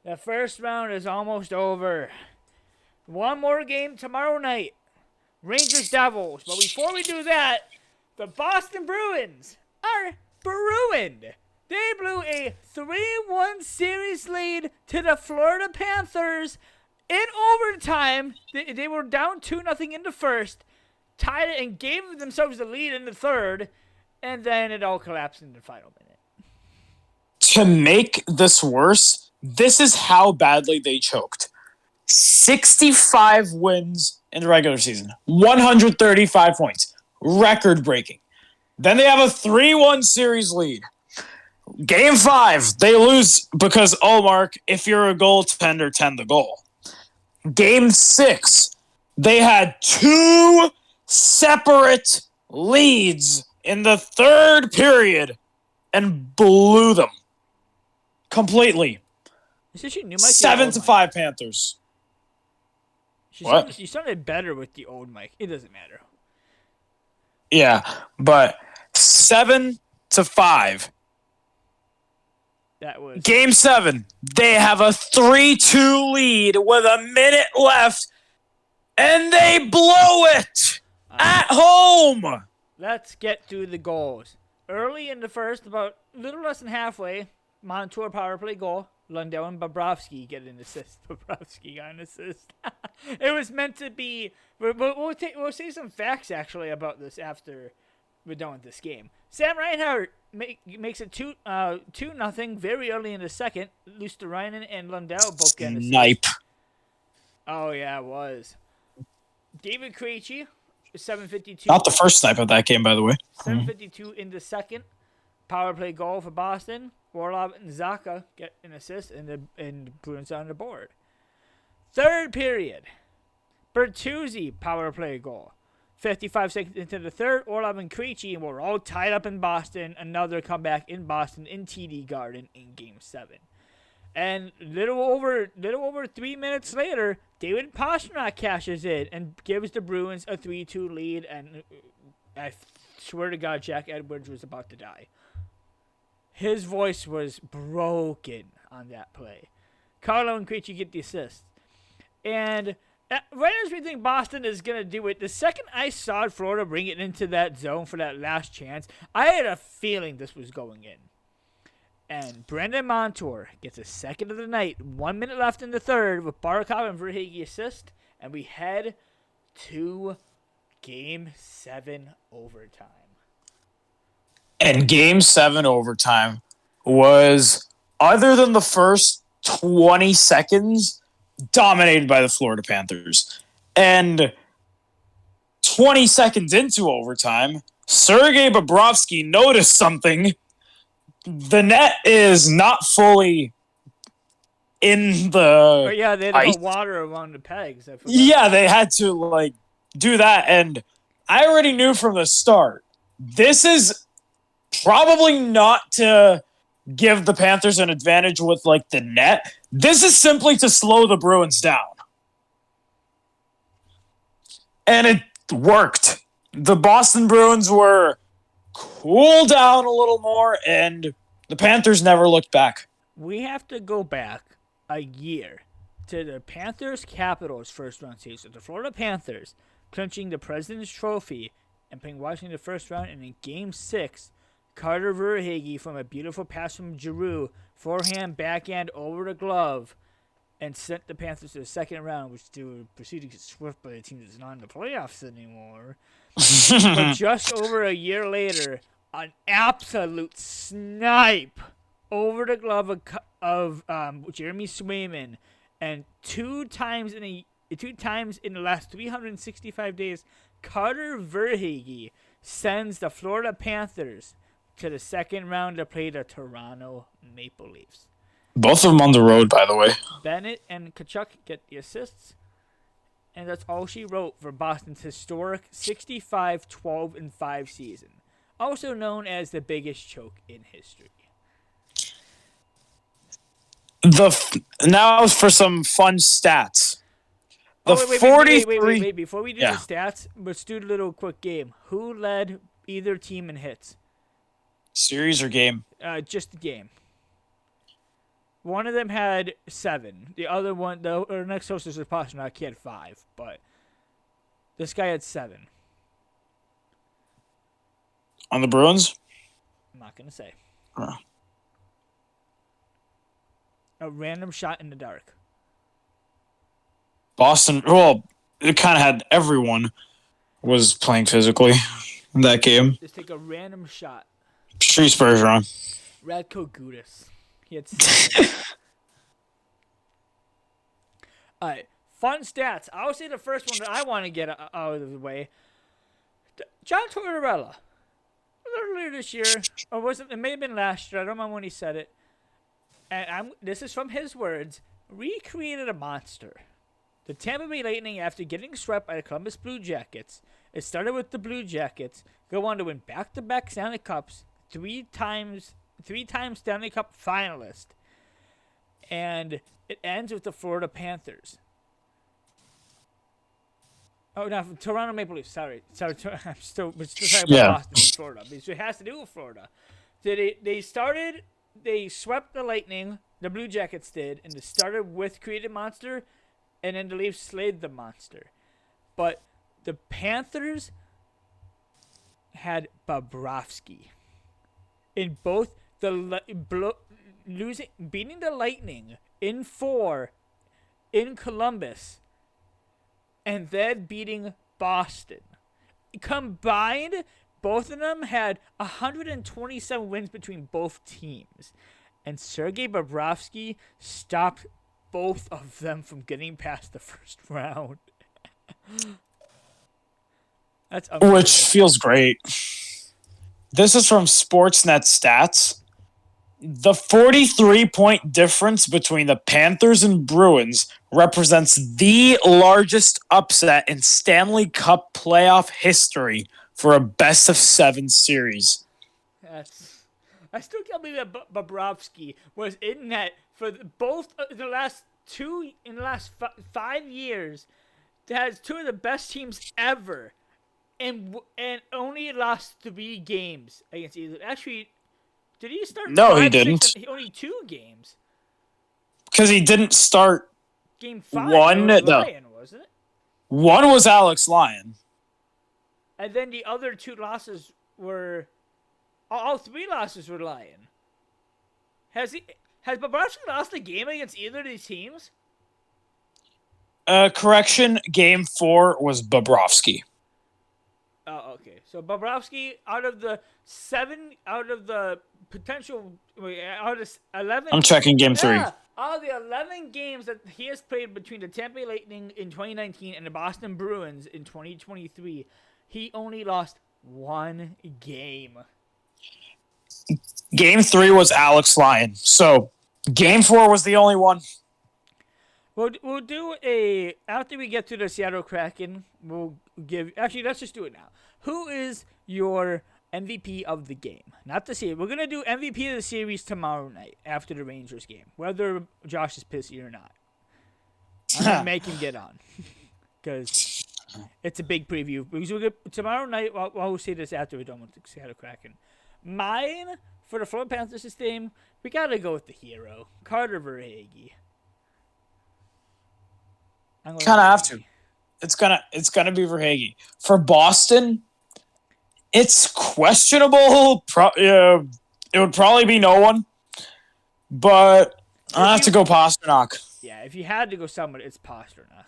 The first round is almost over. One more game tomorrow night. Rangers Devils. But before we do that, the Boston Bruins are Bruined. They blew a 3-1 series lead to the Florida Panthers in overtime. They were down 2-0 in the first, tied it and gave themselves the lead in the third, and then it all collapsed in the final minute. To make this worse, this is how badly they choked. 65 wins in the regular season, 135 points, record-breaking. Then they have a 3-1 series lead. Game 5, they lose because, Mark, if you're a goaltender, tend the goal. Game 6, they had 2 separate leads in the third period and blew them completely. Is this your new mic? 7-5 Panthers. You sounded better with the old mic. It doesn't matter. Yeah, but 7-5. That was Game 7. They have a 3-2 lead with a minute left, and they blow it at home. Let's get to the goals. Early in the first, about a little less than halfway, Montour power play goal. Lundell and Bobrovsky get an assist. Bobrovsky got an assist. It was meant to be. We'll say some facts actually about this after we're done with this game. Sam Reinhart makes it 2-0 very early in the second. Luosterainen and Lundell both get an assist. Snipe. Oh yeah, it was. David Krejci, 7:52. Not the first snipe of that game, by the way. 7:52 in the second. Power play goal for Boston. Orlov and Zacha get an assist, and the Bruins on the board. Third period. Bertuzzi power play goal. 55 seconds into the third, Orlov and Krejci, and we're all tied up in Boston. Another comeback in Boston in TD Garden in Game 7. And little over 3 minutes later, David Pastrnak cashes in and gives the Bruins a 3-2 lead. And I swear to God, Jack Edwards was about to die. His voice was broken on that play. Carlo and Krejci get the assist. And right as we think Boston is going to do it, the second I saw Florida bring it into that zone for that last chance, I had a feeling this was going in. And Brandon Montour gets a second of the night, 1 minute left in the third, with Barkov and Verhaeghe assist, and we head to Game 7 overtime. And Game 7 overtime was, other than the first 20 seconds, dominated by the Florida Panthers. And 20 seconds into overtime, Sergei Bobrovsky noticed something. The net is not fully in the they had to put water around the pegs. Yeah, they had to do that. And I already knew from the start, this is probably not to give the Panthers an advantage with the net. This is simply to slow the Bruins down. And it worked. The Boston Bruins were cooled down a little more, and the Panthers never looked back. We have to go back a year to the Panthers-Capitals first round series. So the Florida Panthers clinching the President's Trophy and playing Washington the first round, and in Game 6, Carter Verhaeghe from a beautiful pass from Giroux, forehand, backhand over the glove, and sent the Panthers to the second round, which they were proceeding to swift by a team that's not in the playoffs anymore. But just over a year later, an absolute snipe over the glove of Jeremy Swayman, and two times in the last 365 days, Carter Verhaeghe sends the Florida Panthers to the second round to play the Toronto Maple Leafs. Both of them on the road, by the way. Bennett and Tkachuk get the assists, and that's all she wrote for Boston's historic 65-12-5 season, also known as the biggest choke in history. Now for some fun stats. Wait. Before we do the stats, let's do a little quick game. Who led either team in hits? Series or game? Just the game. One of them had 7. The other one, the next closest was Pasternak. He had 5, but this guy had 7. On the Bruins? I'm not gonna say. Huh. A random shot in the dark. Boston, well, it kind of had everyone was playing physically in that game. Just take a random shot. Street Bergeron. Radko Gudas. He had 7. All right. Fun stats. I'll say the first one that I want to get out of the way. John Tortorella. Earlier this year, or was it? It may have been last year. I don't remember when he said it. And this is from his words. Recreated a monster. The Tampa Bay Lightning, after getting swept by the Columbus Blue Jackets, it started with the Blue Jackets, go on to win back-to-back Stanley Cups, 3 times Stanley Cup finalist, and it ends with the Florida Panthers. Oh, no, Toronto Maple Leafs. Sorry. I'm still talking about Boston and Florida. Because it has to do with Florida. They swept the Lightning, the Blue Jackets did, and it started with Created Monster, and then the Leafs slayed the monster. But the Panthers had Bobrovsky. In both beating the Lightning in 4 in Columbus, and then beating Boston. Combined, both of them had 127 wins between both teams. And Sergei Bobrovsky stopped both of them from getting past the first round. That's amazing. Which feels great. This is from Sportsnet Stats. The 43-point difference between the Panthers and Bruins represents the largest upset in Stanley Cup playoff history for a best-of-7 series. I still can't believe that Bobrovsky was in net for both the last 5 years. That has 2 of the best teams ever, and only lost 3 games against either. Actually, did he start? No, he didn't. Only 2 games. Because he didn't start Game 5. One. Lyon, wasn't it? One was Alex Lyon. And then the other 2 losses were. All 3 losses were Lyon. Has Bobrovsky lost a game against either of these teams? Correction. Game 4 was Bobrovsky. Oh, okay. So Bobrovsky, out of the 11. I'm checking game 3. Out of the 11 games that he has played between the Tampa Bay Lightning in 2019 and the Boston Bruins in 2023, he only lost 1 game. Game 3 was Alex Lyon. So game 4 was the only one. We'll do after we get to the Seattle Kraken, let's just do it now. Who is your MVP of the game? Not the series. We're going to do MVP of the series tomorrow night after the Rangers game, whether Josh is pissy or not. I'm going to make him get on because it's a big preview. Because tomorrow night, we'll say this after we're done with the Seattle Kraken. Mine, for the Florida Panthers this game, we got to go with the hero, Carter Verhaeghe. Kind of have to. It's gonna be Verhaeghe. For Boston, it's questionable. It would probably be no one, but I have to go Pasternak. Yeah, if you had to go someone, it's Pasternak.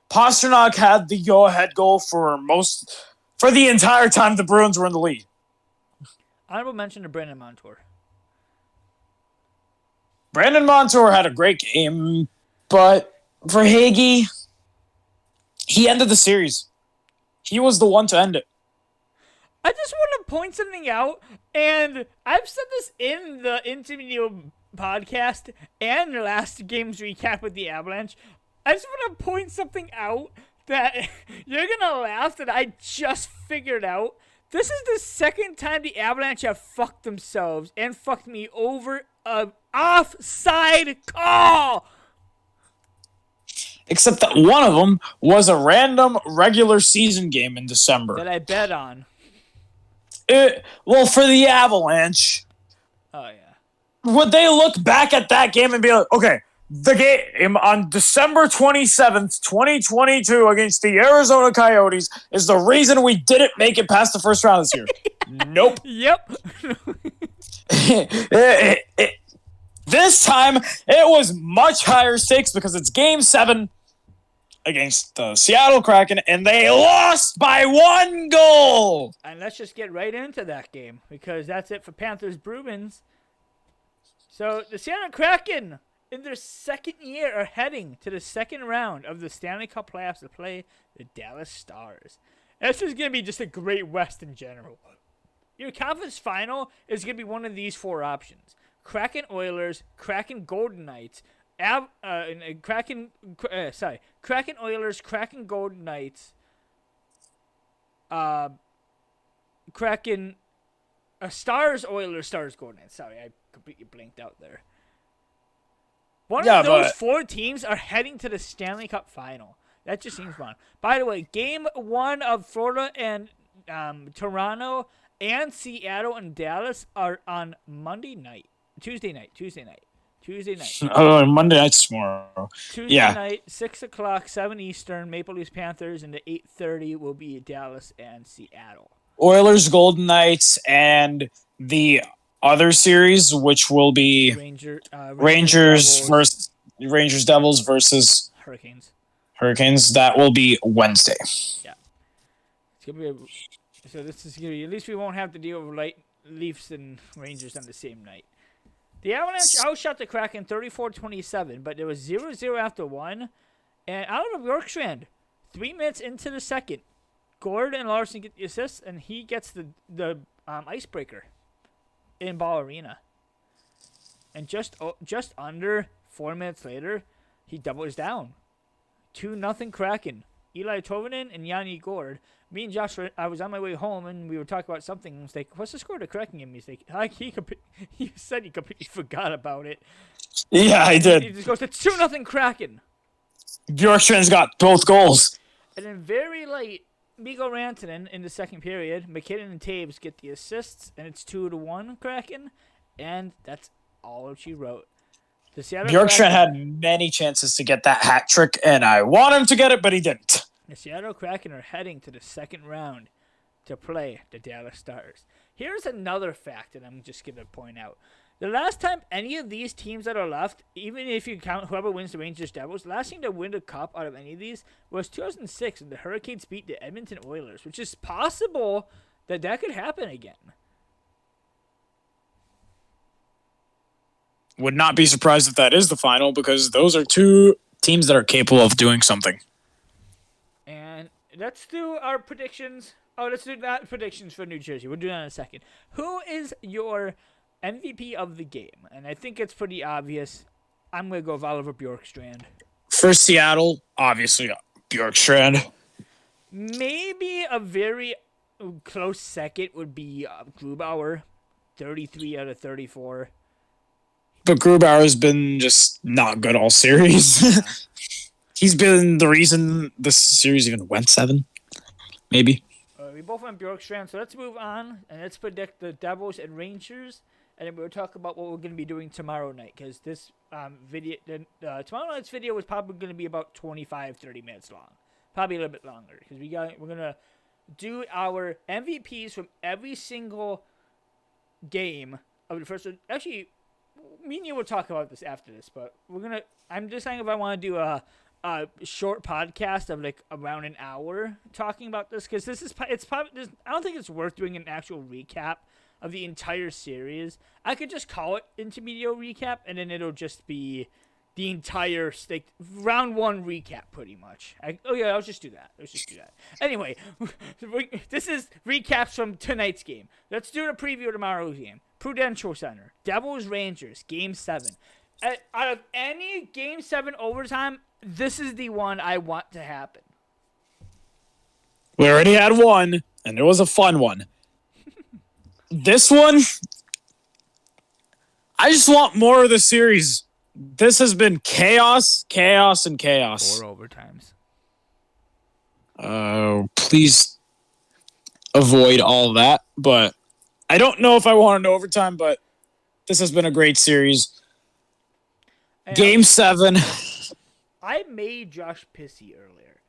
Pasternak had the go-ahead goal for the entire time the Bruins were in the lead. Honorable mention to Brandon Montour. Brandon Montour had a great game, but Verhaeghe, he ended the series. He was the one to end it. I just want to point something out, and I've said this in the Intermedio podcast and the last game's recap with the Avalanche. I just want to point something out that you're going to laugh that I just figured out. This is the second time the Avalanche have fucked themselves and fucked me over an offside call. Except that one of them was a random regular season game in December. That I bet on. Well, for the Avalanche. Oh, yeah. would they look back at that game and be like, okay, the game on December 27th, 2022 against the Arizona Coyotes is the reason we didn't make it past the first round this year? Nope. Yep. This time, it was much higher stakes because it's Game 7 against the Seattle Kraken, and they lost by 1 goal. And let's just get right into that game, because that's it for Panthers Bruins. So the Seattle Kraken, in their second year, are heading to the second round of the Stanley Cup playoffs to play the Dallas Stars. This is going to be just a great West in general. Your conference final is going to be one of these 4 options: Kraken Oilers, Kraken Golden Knights, Kraken Oilers, Kraken Golden Knights, Kraken Stars Oilers, Stars Golden Knights. Sorry, I completely blinked out there. One of those 4 teams are heading to the Stanley Cup final. That just seems fun. By the way, Game 1 of Florida and Toronto and Seattle and Dallas are on Tuesday night. Oh, Monday night's tomorrow. Tuesday night, 6 o'clock, 7 Eastern, Maple Leafs Panthers, and at 8:30 will be Dallas and Seattle. Oilers, Golden Knights, and the other series, which will be Rangers Devils versus Hurricanes. That will be Wednesday. Yeah. It's gonna be so this is gonna be, at least we won't have to deal with Leafs and Rangers on the same night. The Avalanche outshot the Kraken 34-27, but there was 0-0 after 1. And out of Bjorkstrand, 3 minutes into the second, Gord and Larson get the assists, and he gets the icebreaker in Ball Arena. And just under 4 minutes later, he doubles down. 2-0 Kraken. Eli Tovanen and Yanni Gord. Me and Josh, I was on my way home, and we were talking about something. I was like, what's the score to Kraken game? He's like, he said he completely forgot about it. Yeah, I did. He just goes, it's 2-0 Kraken. Bjorkstrand's got both goals. And then very late, Mikko Rantanen in the second period, McKinnon and Taves get the assists, and it's 2-1 Kraken, and that's all she wrote. Bjorkstrand had many chances to get that hat trick, and I want him to get it, but he didn't. The Seattle Kraken are heading to the second round to play the Dallas Stars. Here's another fact that I'm just going to point out. The last time any of these teams that are left, even if you count whoever wins the Rangers Devils, the last team to win the cup out of any of these was 2006 when the Hurricanes beat the Edmonton Oilers, which is possible that could happen again. Would not be surprised if that is the final, because those are 2 teams that are capable of doing something. And let's do our predictions. Oh, let's do that predictions for New Jersey. We'll do that in a second. Who is your MVP of the game? And I think it's pretty obvious. I'm going to go with Oliver Bjorkstrand. For Seattle, obviously, Bjorkstrand. Maybe a very close second would be Grubauer, 33 out of 34. But Grubauer has been just not good all series. He's been the reason this series even went 7, maybe. We both went Bjorkstrand, so let's move on and let's predict the Devils and Rangers, and then we'll talk about what we're going to be doing tomorrow night, because this tomorrow night's video was probably going to be about 25-30 minutes long, probably a little bit longer, because we're going to do our MVPs from every single game of the first. Actually, me and you will talk about this after this, but I'm just saying if I want to do a short podcast of like around an hour talking about this, because I don't think it's worth doing an actual recap of the entire series. I could just call it IntermedioRecap, and then it'll just be the entire round 1 recap, pretty much. I'll just do that. Anyway, this is recaps from tonight's game. Let's do a preview of tomorrow's game. Prudential Center, Devils Rangers, Game 7. Out of any Game 7 overtime, this is the one I want to happen. We already had one, and it was a fun one. This one, I just want more of the series. This has been chaos, and chaos. 4 overtimes. Please avoid all that, but I don't know if I want an overtime, but This has been a great series. And Game 7. I made Josh pissy earlier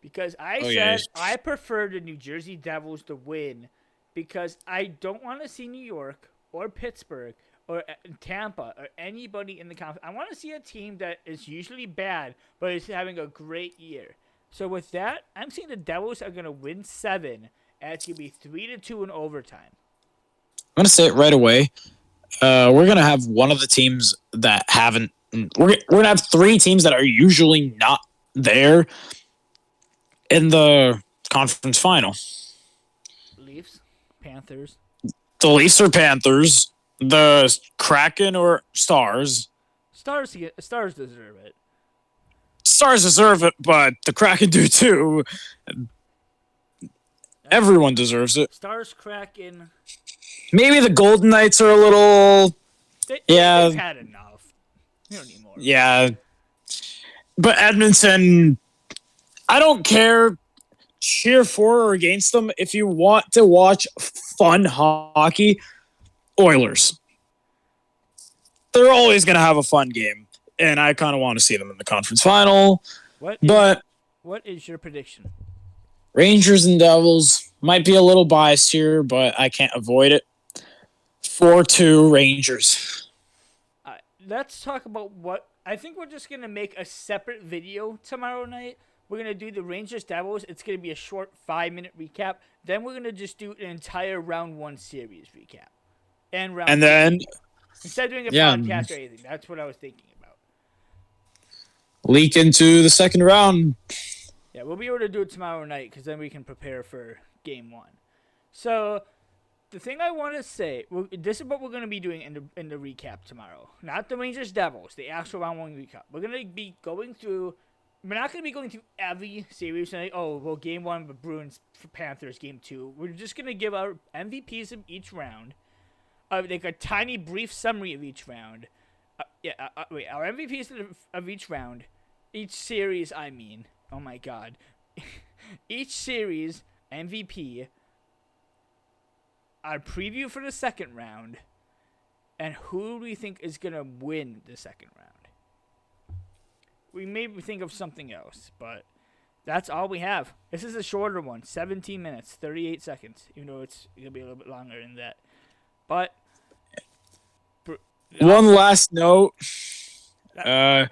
because I said yeah. I prefer the New Jersey Devils to win because I don't want to see New York or Pittsburgh or Tampa or anybody in the conference. I want to see a team that is usually bad but is having a great year. So with that, I'm seeing the Devils are going to win 7, and it's going to be 3-2 in overtime. I'm going to say it right away. We're going to have one of the teams that haven't. We're going to have 3 teams that are usually not there in the conference final. Leafs, Panthers. The Leafs or Panthers, the Kraken or Stars. Stars deserve it. Stars deserve it, but the Kraken do too. Everyone deserves it. Stars, Kraken. Maybe the Golden Knights are a little. They've had enough. You don't need more. Yeah. But Edmonton, I don't care. Cheer for or against them. If you want to watch fun hockey, Oilers. They're always going to have a fun game. And I kind of want to see them in the conference final. What is your prediction? Rangers and Devils might be a little biased here, but I can't avoid it. 4-2 Rangers. Let's talk about what I think we're just going to make a separate video tomorrow night. We're going to do the Rangers Devils. It's going to be a short 5-minute recap. Then we're going to just do an entire round 1 series recap. And then instead of doing a podcast or anything, that's what I was thinking about. Leak into the second round. Yeah, we'll be able to do it tomorrow night because then we can prepare for game 1. So the thing I want to say, this is what we're going to be doing in the recap tomorrow. Not the Rangers Devils, the actual round 1 recap. We're going to be going through. We're not going to be going through every series and game 1 with Bruins for Panthers, game 2. We're just going to give our MVPs of each round, like a tiny brief summary of each round. Our MVPs of each round, each series. I mean, oh my God, each series MVP. Our preview for the second round, and who do we think is going to win the second round? We may think of something else, but that's all we have. This is a shorter one, 17 minutes, 38 seconds, even though it's going to be a little bit longer than that. But one last note. What?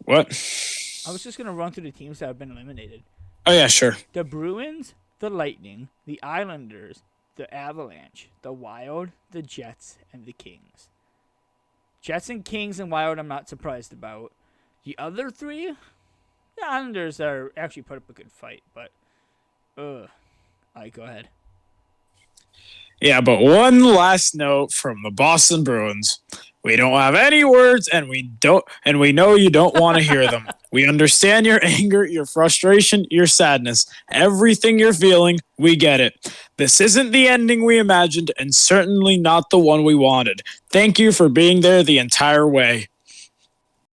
I was just going to run through the teams that have been eliminated. Oh, yeah, sure. The Bruins, the Lightning, the Islanders, the Avalanche, the Wild, the Jets, and the Kings. Jets and Kings and Wild I'm not surprised about. The other 3, the Islanders are actually put up a good fight, but all right, go ahead. Yeah, but one last note from the Boston Bruins. We don't have any words, and we know you don't want to hear them. We understand your anger, your frustration, your sadness. Everything you're feeling, we get it. This isn't the ending we imagined, and certainly not the one we wanted. Thank you for being there the entire way.